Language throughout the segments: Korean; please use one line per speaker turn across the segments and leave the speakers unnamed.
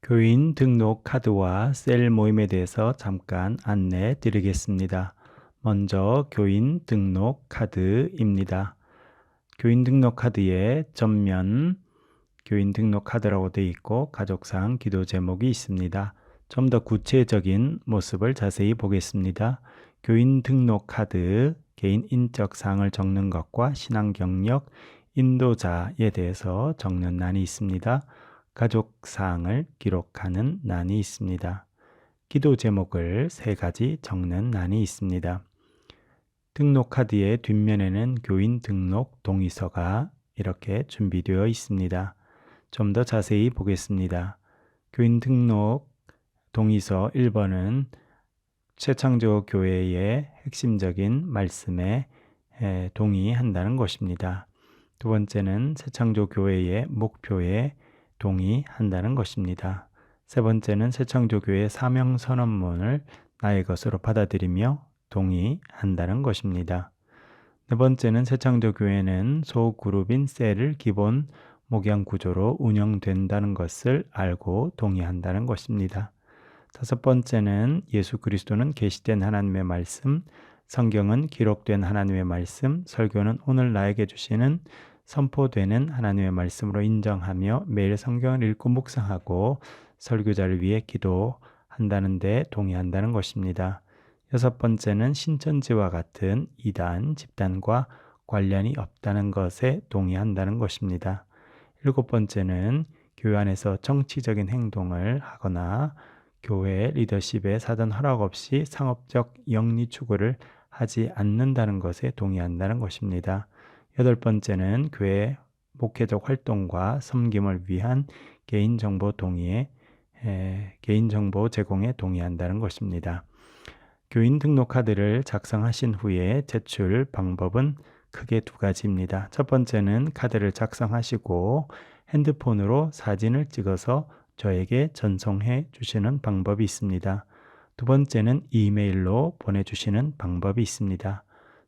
교인 등록 카드와 셀 모임에 대해서 잠깐 안내 드리겠습니다. 먼저 교인 등록 카드입니다. 교인 등록 카드에 전면 교인 등록 카드라고 되어 있고 가족사항 기도 제목이 있습니다. 좀 더 구체적인 모습을 자세히 보겠습니다. 교인 등록 카드, 개인 인적 사항을 적는 것과 신앙 경력, 인도자에 대해서 적는 란이 있습니다. 가족 사항을 기록하는 란이 있습니다. 기도 제목을 3가지 적는 란이 있습니다. 등록 카드의 뒷면에는 교인 등록 동의서가 이렇게 준비되어 있습니다. 좀 더 자세히 보겠습니다. 교인 등록 동의서 1번은 최창조 교회의 핵심적인 말씀에 동의한다는 것입니다. 두 번째는 새창조 교회의 목표에 동의한다는 것입니다. 세 번째는 새창조 교회의 사명 선언문을 나의 것으로 받아들이며 동의한다는 것입니다. 네 번째는 새창조 교회는 소그룹인 셀을 기본 목양 구조로 운영된다는 것을 알고 동의한다는 것입니다. 다섯 번째는 예수 그리스도는 계시된 하나님의 말씀, 성경은 기록된 하나님의 말씀, 설교는 오늘 나에게 주시는 선포되는 하나님의 말씀으로 인정하며 매일 성경을 읽고 묵상하고 설교자를 위해 기도한다는 데 동의한다는 것입니다. 여섯 번째는 신천지와 같은 이단, 집단과 관련이 없다는 것에 동의한다는 것입니다. 일곱 번째는 교회 안에서 정치적인 행동을 하거나 교회 리더십에 사전 허락 없이 상업적 영리 추구를 하지 않는다는 것에 동의한다는 것입니다. 여덟 번째는 교회 목회적 활동과 섬김을 위한 개인정보 제공에 동의한다는 것입니다. 교인 등록 카드를 작성하신 후에 제출 방법은 크게 2가지입니다. 첫 번째는 카드를 작성하시고 핸드폰으로 사진을 찍어서 저에게 전송해 주시는 방법이 있습니다. 두 번째는 이메일로 보내주시는 방법이 있습니다.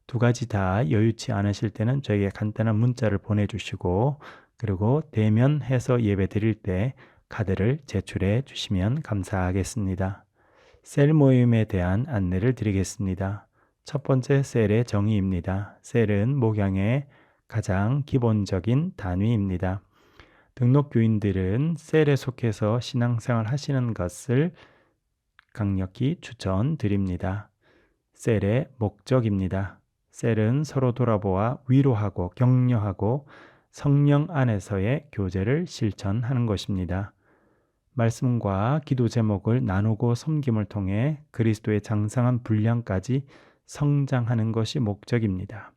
2가지 다 여유치 않으실 때는 저에게 간단한 문자를 보내주시고 그리고 대면해서 예배 드릴 때 카드를 제출해 주시면 감사하겠습니다. 셀 모임에 대한 안내를 드리겠습니다. 첫 번째 셀의 정의입니다. 셀은 목양의 가장 기본적인 단위입니다. 등록 교인들은 셀에 속해서 신앙생활 하시는 것을 강력히 추천드립니다. 셀의 목적입니다. 셀은 서로 돌아보아 위로하고 격려하고 성령 안에서의 교제를 실천하는 것입니다. 말씀과 기도 제목을 나누고 섬김을 통해 그리스도의 장성한 분량까지 성장하는 것이 목적입니다.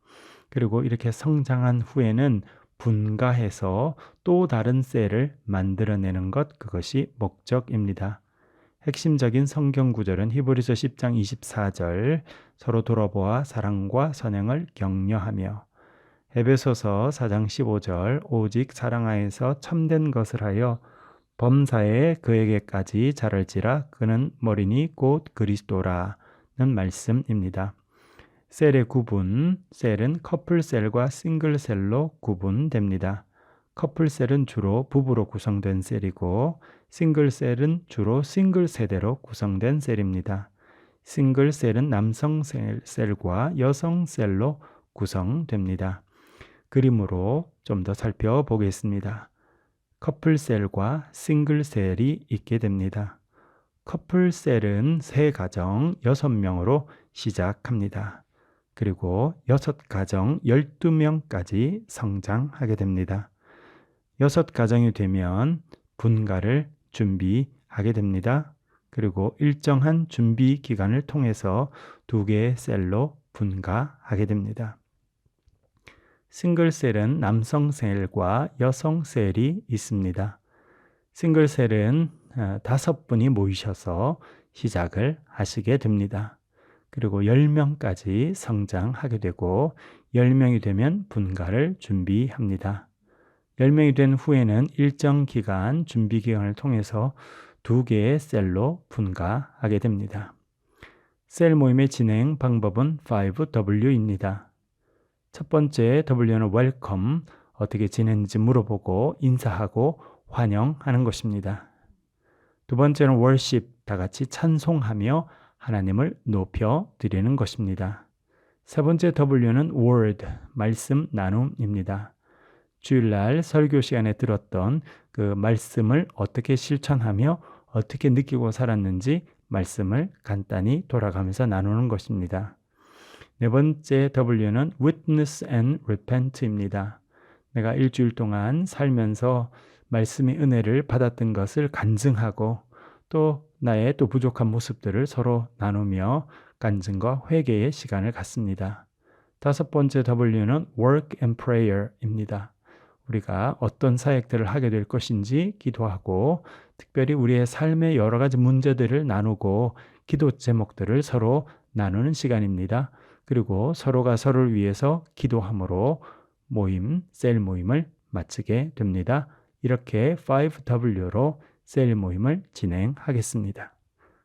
그리고 이렇게 성장한 후에는 분가해서 또 다른 셀을 만들어내는 것, 그것이 목적입니다. 핵심적인 성경 구절은 히브리서 10장 24절 서로 돌아보아 사랑과 선행을 격려하며 에베소서 4장 15절 오직 사랑 안에서 참된 것을 하여 범사에 그에게까지 자랄지라 그는 머리니 곧 그리스도라는 말씀입니다. 셀의 구분, 셀은 커플셀과 싱글셀로 구분됩니다. 커플셀은 주로 부부로 구성된 셀이고 싱글셀은 주로 싱글 세대로 구성된 셀입니다. 싱글셀은 남성 셀과 여성 셀로 구성됩니다. 그림으로 좀 더 살펴보겠습니다. 커플셀과 싱글셀이 있게 됩니다. 커플셀은 새 가정 6명으로 시작합니다. 그리고 6가정 12명까지 성장하게 됩니다. 6가정이 되면 분가를 준비하게 됩니다. 그리고 일정한 준비 기간을 통해서 2개의 셀로 분가하게 됩니다. 싱글셀은 남성 셀과 여성 셀이 있습니다. 싱글셀은 5분이 모이셔서 시작을 하시게 됩니다. 그리고 10명까지 성장하게 되고 10명이 되면 분가를 준비합니다. 10명이 된 후에는 일정 기간 준비 기간을 통해서 2개의 셀로 분가하게 됩니다. 셀 모임의 진행 방법은 5W입니다. 첫 번째 W는 웰컴, 어떻게 지냈는지 물어보고 인사하고 환영하는 것입니다. 두 번째는 worship, 다 같이 찬송하며 하나님을 높여 드리는 것입니다. 세 번째 W는 word, 말씀 나눔입니다. 주일날 설교 시간에 들었던 그 말씀을 어떻게 실천하며 어떻게 느끼고 살았는지 말씀을 간단히 돌아가면서 나누는 것입니다. 네 번째 W는 witness and repent입니다. 내가 일주일 동안 살면서 말씀의 은혜를 받았던 것을 간증하고 또 나의 또 부족한 모습들을 서로 나누며 간증과 회개의 시간을 갖습니다. 다섯 번째 W는 work and prayer입니다. 우리가 어떤 사역들을 하게 될 것인지 기도하고 특별히 우리의 삶의 여러 가지 문제들을 나누고 기도 제목들을 서로 나누는 시간입니다. 그리고 서로가 서로를 위해서 기도함으로 셀 모임을 마치게 됩니다. 이렇게 5W로 셀 모임을 진행하겠습니다.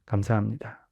감사합니다.